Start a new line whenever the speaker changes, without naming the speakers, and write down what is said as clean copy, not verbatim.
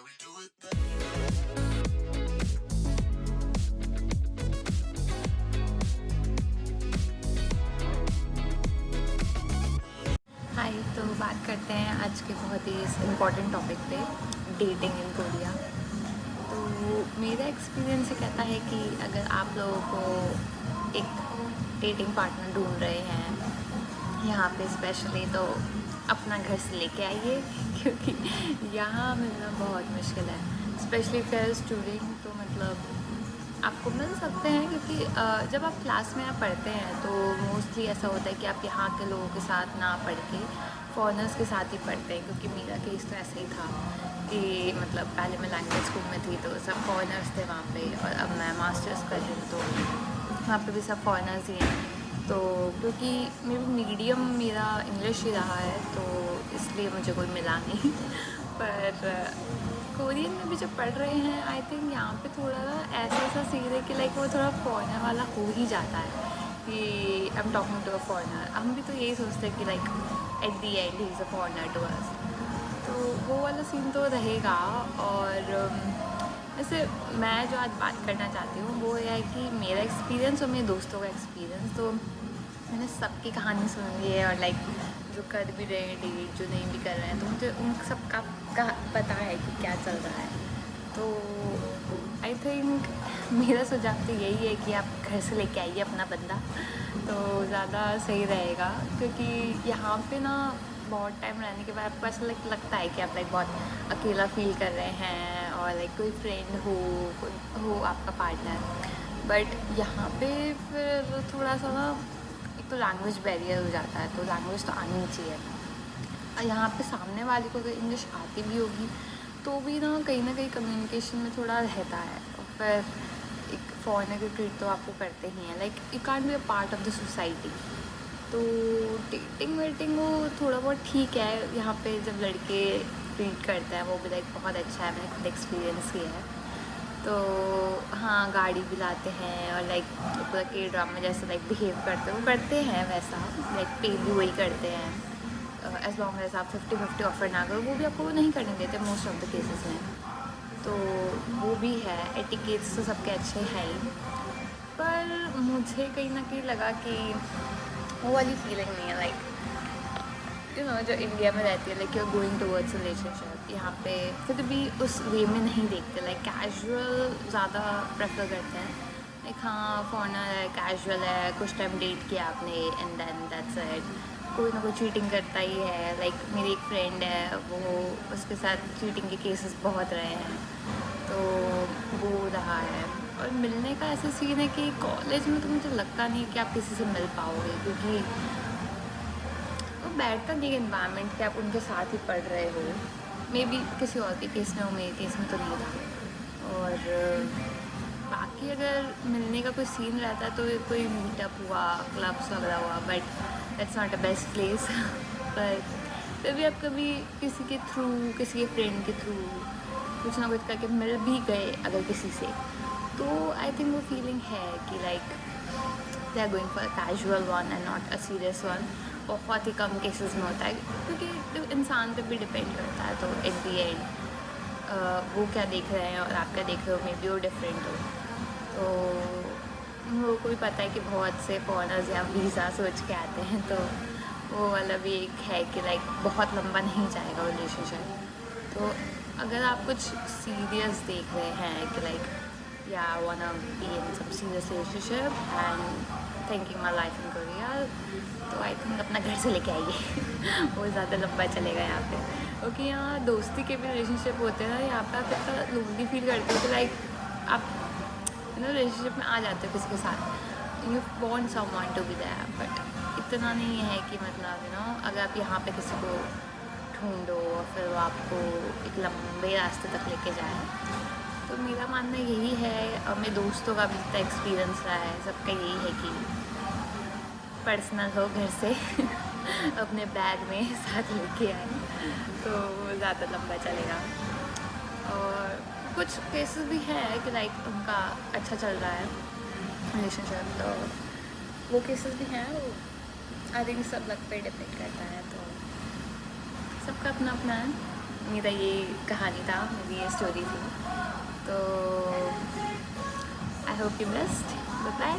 हाय, तो बात करते हैं आज के बहुत ही इम्पॉर्टेंट टॉपिक पे, डेटिंग इन कोरिया। तो मेरा एक्सपीरियंस ये कहता है कि अगर आप लोगों को एक डेटिंग पार्टनर ढूंढ रहे हैं यहाँ पे स्पेशली, तो अपना घर से लेके आइए क्योंकि यहाँ मिलना बहुत मुश्किल है। स्पेशली फॉर स्टूडेंट तो मतलब आपको मिल सकते हैं क्योंकि जब आप क्लास में आप पढ़ते हैं तो मोस्टली ऐसा होता है कि आप यहाँ के लोगों के साथ ना पढ़ के फॉरेनर्स के साथ ही पढ़ते हैं। क्योंकि मेरा केस तो ऐसा ही था कि मतलब पहले मैं लैंग्वेज स्कूल में थी तो सब फॉरेनर्स थे वहाँ पे, और अब मैं मास्टर्स कर रही हूँ तो वहाँ पे भी सब फॉरेनर्स ही हैं। तो क्योंकि मीडियम मेरा इंग्लिश ही रहा है तो इसलिए मुझे कोई मिला नहीं पर कोरियन में भी जब पढ़ रहे हैं आई थिंक यहाँ पे थोड़ा ना ऐसा सीन है कि लाइक वो थोड़ा फॉरेनर वाला हो ही जाता है कि I am talking to a foreigner. हम भी तो यही सोचते हैं कि like at the end he is a foreigner to us, तो वो वाला सीन तो रहेगा। और वैसे मैं जो आज बात करना चाहती हूँ वो ये है कि मेरा एक्सपीरियंस और मेरे दोस्तों का एक्सपीरियंस, तो मैंने सबकी कहानी सुन ली है। और लाइक जो कर भी रहे हैं डेट, जो नहीं भी कर रहे हैं, तो मुझे उन सबका का पता है कि क्या चल रहा है। तो आई थिंक मेरा सुझाव तो यही है कि आप घर से लेके आइए अपना बंदा, तो ज़्यादा सही रहेगा। क्योंकि यहाँ पे ना बहुत टाइम रहने के बाद आपको ऐसा लगता है कि आप लाइक बहुत अकेला फील कर रहे हैं और लाइक कोई फ्रेंड हो आपका पार्टनर। बट यहाँ पे फिर थोड़ा सा ना, एक तो लैंग्वेज बैरियर हो जाता है, तो लैंग्वेज तो आनी ही चाहिए। और यहाँ पे सामने वाले को अगर इंग्लिश आती भी होगी तो भी ना कहीं कम्युनिकेशन में थोड़ा रहता है। और फिर एक फॉरेनर के ट्रीट तो आपको करते ही हैं, like you can't be a part of the society. तो डेटिंग वेटिंग वो थोड़ा बहुत ठीक है यहाँ पे, जब लड़के ट्रीट करते हैं वो भी लाइक बहुत अच्छा है, मैंने खुद एक्सपीरियंस किया है। तो हाँ, गाड़ी भी लाते हैं और लाइक पूरा के ड्रामा जैसे लाइक बिहेव करते वो करते हैं वैसा, लाइक पे भी वही करते हैं। एज लॉन्ग एज आप 50-50 ऑफर ना करो, वो भी आपको वो नहीं करने देते मोस्ट ऑफ द केसेस में। तो वो भी है, एटिकेट्स तो सबके अच्छे हैं ही। पर मुझे कहीं ना कहीं लगा कि वो वाली फीलिंग नहीं है, लाइक जो इंडिया में रहती है, like you are going towards relationship. यहाँ पे फिर भी उस वे में नहीं देखते, लाइक कैजुअल ज़्यादा प्रेफर करते हैं। लाइक हाँ, फॉरनर है, कैजुअल है, कुछ टाइम डेट किया आपने एंड देन दैट्स इट। कोई ना कोई चीटिंग करता ही है। लाइक मेरी एक फ्रेंड है, वो उसके साथ चीटिंग के केसेस बहुत रहे हैं, तो वो रहा है। और मिलने का ऐसा सीन है कि कॉलेज में तो मुझे लगता नहीं कि आप किसी से मिल पाओगे, क्योंकि वो बैठता नहीं इन्वायरमेंट कि आप उनके साथ ही पढ़ रहे हो। मे बी किसी और के केस में हो, मेरे केस में तो नहीं था। और बाकी अगर मिलने का कोई सीन रहता है तो कोई मीटअप हुआ, क्लब्स वगैरह हुआ, but that's not a best place. पर फिर भी आप कभी किसी के थ्रू, किसी के फ्रेंड के थ्रू कुछ ना कुछ करके मिल भी गए अगर किसी से, तो आई थिंक वो फीलिंग है कि like they are going for a casual one and not a serious one. बहुत ही कम केसेस में होता है, क्योंकि तो इंसान पे भी डिपेंड करता है। तो एट दी एंड वो क्या देख रहे हैं और आप क्या देख रहे हो, मे बी वो डिफरेंट हो। तो उन लोगों को भी पता है कि बहुत से फॉरेनर्स या वीज़ा सोच के आते हैं, तो वो वाला भी एक है कि लाइक बहुत लंबा नहीं जाएगा रिलेशनशिप। तो अगर आप कुछ सीरियस देख रहे हैं कि लाइक या wanna be in some serious relationship and thinking my life in Korea, तो आई थिंक अपना घर से लेके आइए वो ज़्यादा लंबा चलेगा यहाँ पे। क्योंकि यहाँ दोस्ती के भी रिलेशनशिप होते हैं ना, यहाँ पे आप इतना लोनली फील करते हो कि लाइक आप रिलेशनशिप में आ जाते हो किसी के साथ, you want someone to be there. But इतना नहीं है कि मतलब अगर आप यहाँ पे किसी को ढूंढो और फिर वो आपको एक लंबे रास्ते तक लेके जाए। तो मेरा मानना यही है, और मेरे दोस्तों का भी जितना एक्सपीरियंस रहा है सबका यही है कि पर्सनल हो घर से अपने बैग में साथ लेके आए, तो वो ज़्यादा लंबा चलेगा। और कुछ केसेस भी है कि लाइक उनका अच्छा चल रहा है रिलेशनशिप, तो वो केसेस भी हैं। वो आई थिंक सब लग पे डिपेंड करता है, तो सबका अपना अपना है। मेरा ये कहानी था, मेरी ये स्टोरी थी। तो I hope you best. Bye.